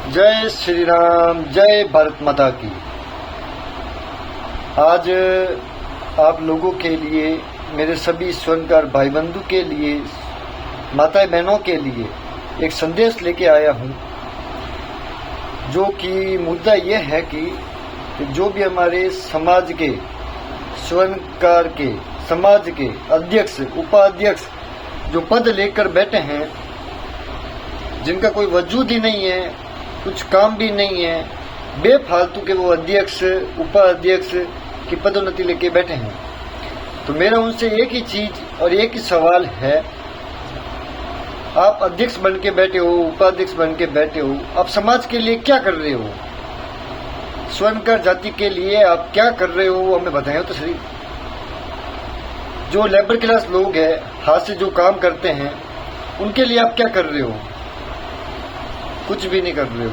जय श्री राम, जय भारत माता की। आज आप लोगों के लिए, मेरे सभी स्वर्णकार भाई बंधु के लिए, माता बहनों के लिए एक संदेश लेके आया हूँ, जो कि मुद्दा यह है कि जो भी हमारे समाज के स्वर्णकार के समाज के अध्यक्ष उपाध्यक्ष जो पद लेकर बैठे हैं, जिनका कोई वजूद ही नहीं है, कुछ काम भी नहीं है, बेफालतू के वो अध्यक्ष उपाध्यक्ष की पदोन्नति लेके बैठे हैं। तो मेरा उनसे एक ही चीज और एक ही सवाल है, आप अध्यक्ष बन के बैठे हो, उपाध्यक्ष बन के बैठे हो, आप समाज के लिए क्या कर रहे हो? स्वर्णकार जाति के लिए आप क्या कर रहे हो, हमें बताएं तो सही। जो लेबर क्लास लोग हैं, हाथ से जो काम करते हैं, उनके लिए आप क्या कर रहे हो? कुछ भी नहीं कर रहे हो।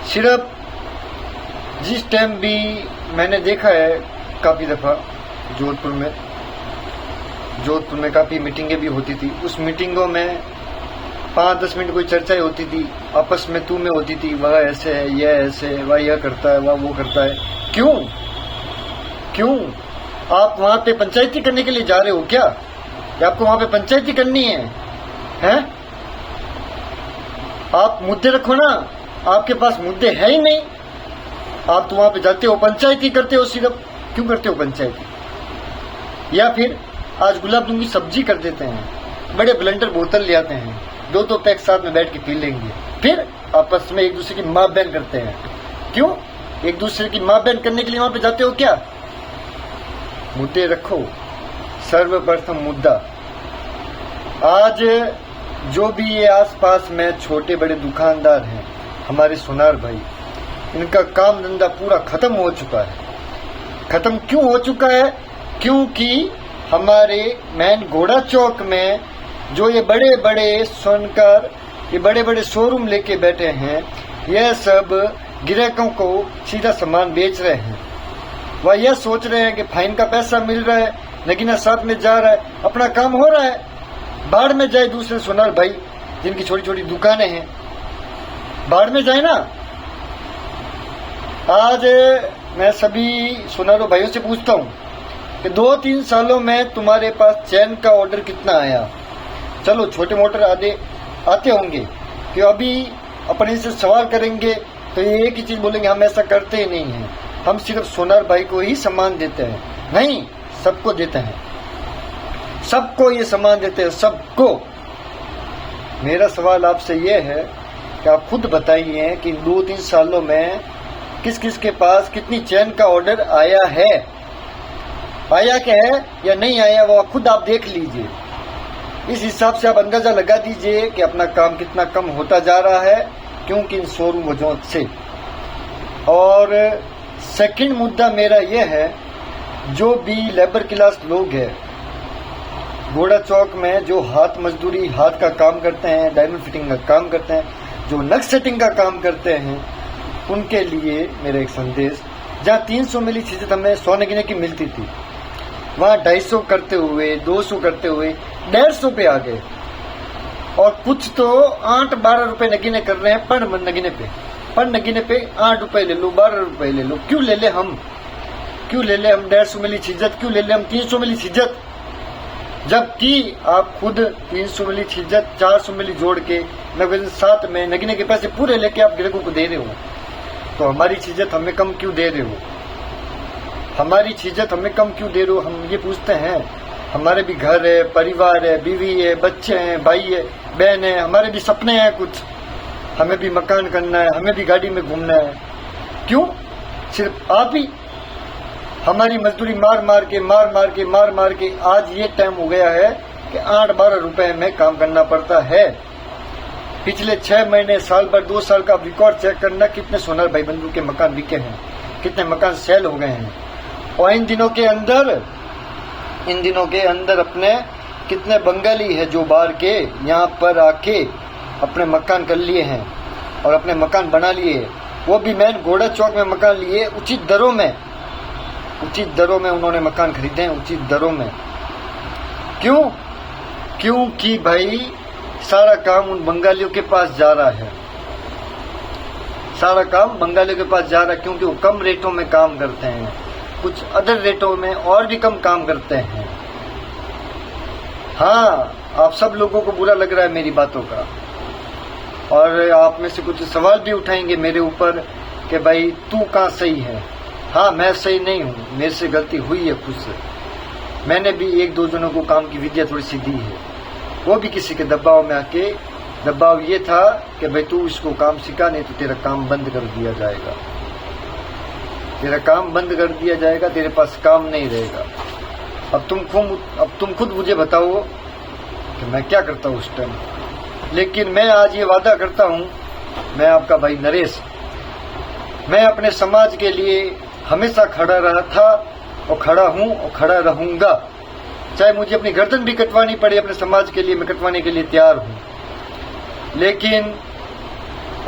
सिर्फ जिस टाइम भी मैंने देखा है काफी दफा जोधपुर में काफी मीटिंगें भी होती थी, उस मीटिंगों में 5-10 मिनट कोई चर्चाएं होती थी, आपस में तू में होती थी, वह ऐसे है, यह ऐसे है, वह यह करता है, वह वो करता है। क्यों आप वहां पे पंचायती करने के लिए जा रहे हो क्या? या आपको वहां पे पंचायती करनी है? हैं? आप मुद्दे रखो ना, आपके पास मुद्दे है ही नहीं। आप तो वहां पे जाते हो, पंचायती करते हो। सिर्फ क्यों करते हो पंचायती? या फिर आज गुलाब जामुन की सब्जी कर देते हैं, बड़े ब्लेंडर बोतल ले आते हैं, 2-2 पैक साथ में बैठ के पी लेंगे, फिर आपस में एक दूसरे की माँ बहन करते हैं। क्यों एक दूसरे की माँ बहन करने के लिए वहां पे जाते हो क्या? मुद्दे रखो। सर्वप्रथम मुद्दा, आज जो भी ये आसपास में छोटे बड़े दुकानदार हैं, हमारे सोनार भाई, इनका काम धंधा पूरा खत्म हो चुका है। खत्म क्यों हो चुका है? क्योंकि हमारे मेन घोड़ा चौक में जो ये बड़े बड़े स्वर्णकार, ये बड़े बड़े शोरूम लेके बैठे हैं, यह सब ग्राहकों को सीधा सामान बेच रहे हैं। वह यह सोच रहे हैं कि फाइन का पैसा मिल रहा है, नगीना साथ में जा रहा है, अपना काम हो रहा है। बाढ़ में जाए दूसरे सोनार भाई जिनकी छोटी छोटी दुकानें हैं, बाढ़ में जाए ना। आज मैं सभी सोनारों भाइयों से पूछता हूं कि 2-3 सालों में तुम्हारे पास चैन का ऑर्डर कितना आया? चलो छोटे मोटर आते होंगे कि अभी अपन इनसे सवाल करेंगे तो ये एक ही चीज बोलेंगे, हम ऐसा करते ही नहीं हैं, हम सिर्फ सोनार भाई को ही सामान देते हैं। नहीं, सबको देते हैं, सबको ये सामान देते हैं, सबको। मेरा सवाल आपसे ये है कि आप खुद बताइए कि 2-3 सालों में किस किस के पास कितनी चैन का ऑर्डर आया है, आया क्या है या नहीं आया, वो खुद आप देख लीजिए। इस हिसाब से आप अंदाजा लगा दीजिए कि अपना काम कितना कम होता जा रहा है, क्योंकि इन शोरूम वजहों से। और सेकंड मुद्दा मेरा यह है, जो भी लेबर क्लास लोग हैं घोड़ा चौक में, जो हाथ मजदूरी, हाथ का काम करते हैं, डायमंड फिटिंग का काम करते हैं, जो नक्श सेटिंग का काम करते हैं, उनके लिए मेरा एक संदेश। जहाँ 300 मिली चीजें हमें 100 नगीने की मिलती थी, वहाँ 250 करते हुए, 200 करते हुए 150 पे आ गए। और कुछ तो 8-12 रुपए नगीने कर रहे हैं पर नगीने पे। 8 रुपए ले लो, 12 रुपए ले लो। क्यों ले ले हम 150 मिली छिज्जत? क्यों ले ले हम 300 मिली छिज्जत? जबकि आप खुद 300 मिली छिज्जत 400 मिली जोड़ के साथ में नगीने के पैसे पूरे लेके आप ग्राहकों को दे रहे हो, तो हमारी छिज्जत हमें कम क्यों दे रहे हो? हमारी छिज्जत हमें कम क्यों दे रहे हो? हम ये पूछते हैं। हमारे भी घर है, परिवार है, बीवी है, बच्चे हैं, भाई है, बहन है, हमारे भी सपने हैं कुछ, हमें भी मकान करना है, हमें भी गाड़ी में घूमना है। क्यों सिर्फ आप ही? हमारी मजदूरी मार मार के आज ये टाइम हो गया है कि 8-12 रुपए में काम करना पड़ता है। पिछले 6 महीने, साल भर, 2 साल का रिकॉर्ड चेक करना, कितने सोनार भाई बंधु के मकान बिके हैं, कितने मकान सेल हो गए हैं। और इन दिनों के अंदर अपने कितने बंगाली है जो बाहर के यहाँ पर आके अपने मकान कर लिए हैं और अपने मकान बना लिए, वो भी मेन घोड़ा चौक में मकान लिए, उचित दरों में उन्होंने मकान खरीदे हैं, उचित दरों में। क्यों? क्योंकि भाई सारा काम उन बंगालियों के पास जा रहा है। सारा काम बंगालियों के पास जा रहा है, क्योंकि वो कम रेटों में काम करते हैं, कुछ अदर रेटों में और भी कम काम करते हैं। हाँ, आप सब लोगों को बुरा लग रहा है मेरी बातों का, और आप में से कुछ सवाल भी उठाएंगे मेरे ऊपर कि भाई तू कहाँ सही है। हाँ, मैं सही नहीं हूँ, मेरे से गलती हुई है खुद से। मैंने भी एक दो जनों को काम की विद्या थोड़ी सी दी है, वो भी किसी के दबाव में आके। दबाव ये था कि भाई तू इसको काम सिखा, नहीं तो तेरा काम बंद कर दिया जाएगा, तेरा काम बंद कर दिया जाएगा, तेरे पास काम नहीं रहेगा। अब तुम खुद मुझे बताओ कि मैं क्या करता हूँ उस टाइम। लेकिन मैं आज ये वादा करता हूँ, मैं आपका भाई नरेश, मैं अपने समाज के लिए हमेशा खड़ा रहा था और खड़ा हूँ और खड़ा रहूंगा। चाहे मुझे अपनी गर्दन भी कटवानी पड़े अपने समाज के लिए, मैं कटवाने के लिए तैयार हूँ। लेकिन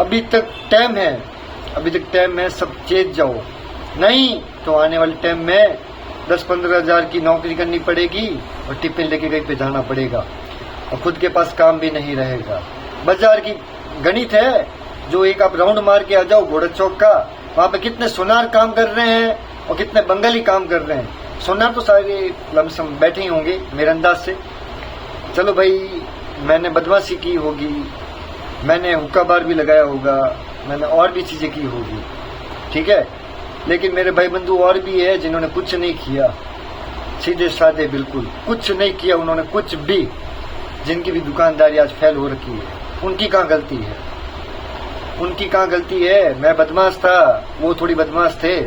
अभी तक टाइम है, अभी तक टाइम है, सब चेत जाओ, नहीं तो आने वाले टाइम में 10-15 हजार की नौकरी करनी पड़ेगी और टिफिन लेके कहीं पे जाना पड़ेगा और खुद के पास काम भी नहीं रहेगा। बाजार की गणित है, जो एक आप राउंड मार के आ जाओ घोड़ा चौक का, वहां पे कितने सोनार काम कर रहे हैं और कितने बंगाली काम कर रहे हैं। सोनार तो सारे लमसम बैठे ही होंगे मेरे अंदाज से। चलो भाई, मैंने बदमाशी की होगी, मैंने हुक्का बार भी लगाया होगा, मैंने और भी चीजें की होगी, ठीक है। लेकिन मेरे भाई बंधु और भी है जिन्होंने कुछ नहीं किया, सीधे साधे बिल्कुल कुछ नहीं किया उन्होंने, कुछ भी, जिनकी भी दुकानदारी आज फेल हो रखी है। उनकी कहाँ गलती है, उनकी कहाँ गलती है। मैं बदमाश था, वो थोड़ी बदमाश थे।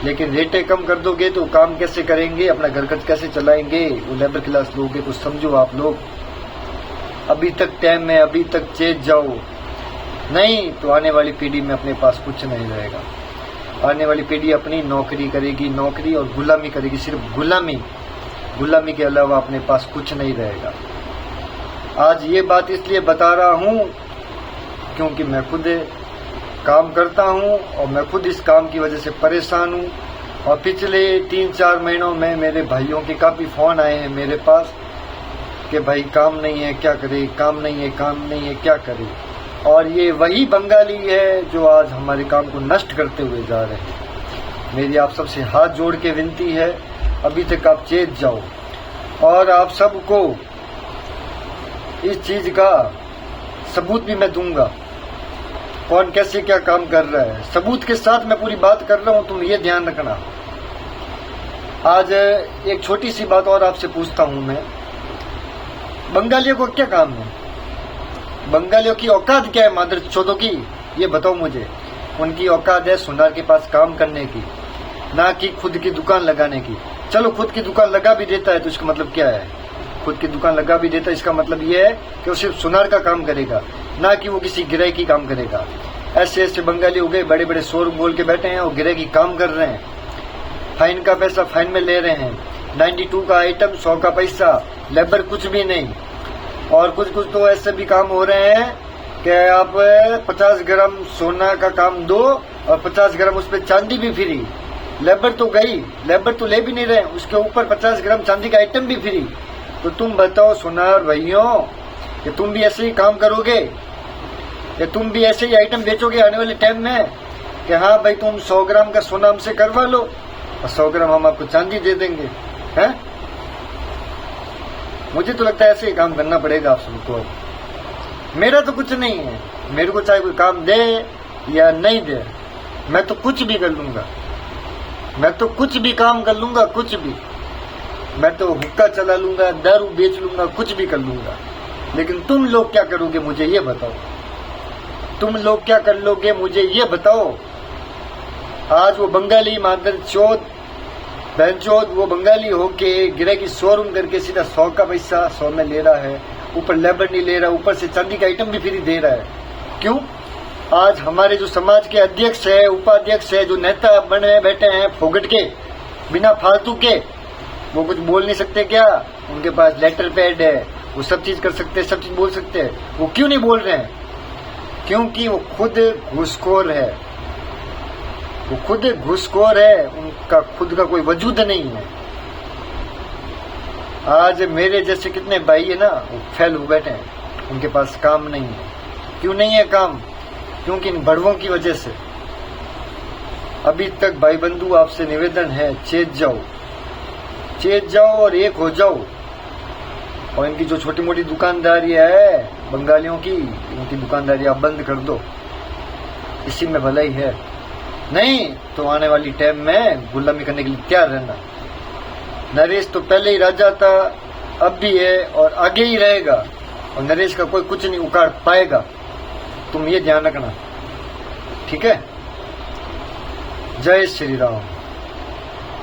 लेकिन रेटें कम कर दोगे तो काम कैसे करेंगे, अपना घर खर्च कैसे चलाएंगे, वो लेबर क्लास लोग है, कुछ समझो आप लोग। अभी तक टाइम है, अभी तक चेत जाओ, नहीं तो आने वाली पीढ़ी में अपने पास कुछ नहीं रहेगा। आने वाली पीढ़ी अपनी नौकरी करेगी, नौकरी और गुलामी करेगी, सिर्फ गुलामी, गुलामी के अलावा अपने पास कुछ नहीं रहेगा। आज ये बात इसलिए बता रहा हूँ क्योंकि मैं खुद काम करता हूँ और मैं खुद इस काम की वजह से परेशान हूँ। और पिछले 3-4 महीनों में मेरे भाइयों के काफ़ी फ़ोन आए हैं मेरे पास कि भाई काम नहीं है, क्या करे, काम नहीं है, काम नहीं है, क्या करे। और ये वही बंगाली है जो आज हमारे काम को नष्ट करते हुए जा रहे हैं। मेरी आप सबसे हाथ जोड़ के विनती है, अभी तक आप चेत जाओ। और आप सबको इस चीज का सबूत भी मैं दूंगा, कौन कैसे क्या काम कर रहा है, सबूत के साथ मैं पूरी बात कर रहा हूं, तुम ये ध्यान रखना। आज एक छोटी सी बात और आपसे पूछता हूं मैं, बंगालियों को क्या काम है, बंगालियों की औकात क्या है मादर चौधों की, ये बताओ मुझे। उनकी औकात है सुनार के पास काम करने की, ना कि खुद की दुकान लगाने की। चलो खुद की दुकान लगा भी देता है तो इसका मतलब क्या है, खुद की दुकान लगा भी देता है इसका मतलब ये है कि वो सिर्फ सुनार का काम करेगा, ना कि वो किसी गिराई की काम करेगा। ऐसे ऐसे बंगाली हो गए, बड़े बड़े शोरूम बोल के बैठे हैं और गिराई की काम कर रहे हैं, फाइन का पैसा फाइन में ले रहे हैं, 92 का आइटम 100 का पैसा, लेबर कुछ भी नहीं। और कुछ कुछ तो ऐसे भी काम हो रहे हैं कि आप 50 ग्राम सोना का काम दो और 50 ग्राम उस पर चांदी भी फ्री। लेबर तो गई, लेबर तो ले भी नहीं रहे, उसके ऊपर 50 ग्राम चांदी का आइटम भी फ्री। तो तुम बताओ सुनार भाइयों कि तुम भी ऐसे ही काम करोगे, या तुम भी ऐसे ही आइटम बेचोगे आने वाले टाइम में कि हाँ भाई तुम 100 ग्राम का सोना हमसे करवा लो और 100 ग्राम हम आपको चांदी दे देंगे, हैं? मुझे तो लगता है ऐसे ही काम करना पड़ेगा आप सबको। मेरा तो कुछ नहीं है, मेरे को चाहे कोई काम दे या नहीं दे, मैं तो कुछ भी कर लूंगा, मैं तो कुछ भी काम कर लूंगा, कुछ भी। मैं तो हुक्का चला लूंगा, दारू बेच लूंगा, कुछ भी कर लूंगा। लेकिन तुम लोग क्या करोगे मुझे ये बताओ, तुम लोग क्या कर लोगे मुझे ये बताओ। आज वो बंगाली मादर चौथ बहनचोद, वो बंगाली होके गिरे की शोरूम करके सीधा 100 का पैसा 100 में ले रहा है, ऊपर लेबर नहीं ले रहा, ऊपर से चांदी का आइटम भी फ्री दे रहा है। क्यों? आज हमारे जो समाज के अध्यक्ष है, उपाध्यक्ष है, जो नेता बने बैठे हैं फोगट के, बिना फालतू के, वो कुछ बोल नहीं सकते क्या? उनके पास लेटर पैड है, वो सब चीज कर सकते हैं, सब चीज बोल सकते हैं। वो क्यों नहीं बोल रहे हैं? क्योंकि वो खुद घूसखोर है, वो खुद घूसखोर है, उनका खुद का कोई वजूद नहीं है। आज मेरे जैसे कितने भाई है ना, वो फेल हो बैठे हैं, उनके पास काम नहीं है। क्यों नहीं है काम? क्योंकि इन बड़वों की वजह से। अभी तक भाई बंधु आपसे निवेदन है, चेत जाओ और एक हो जाओ। और इनकी जो छोटी मोटी दुकानदारी है बंगालियों की, इनकी दुकानदारी आप बंद कर दो, इसी में भलाई है। नहीं तो आने वाली टाइम में गुलामी करने के लिए तैयार रहना। नरेश तो पहले ही राजा था, अब भी है और आगे ही रहेगा, और नरेश का कोई कुछ नहीं उखाड़ पाएगा। तुम ये ध्यान रखना, ठीक है। जय श्री राम।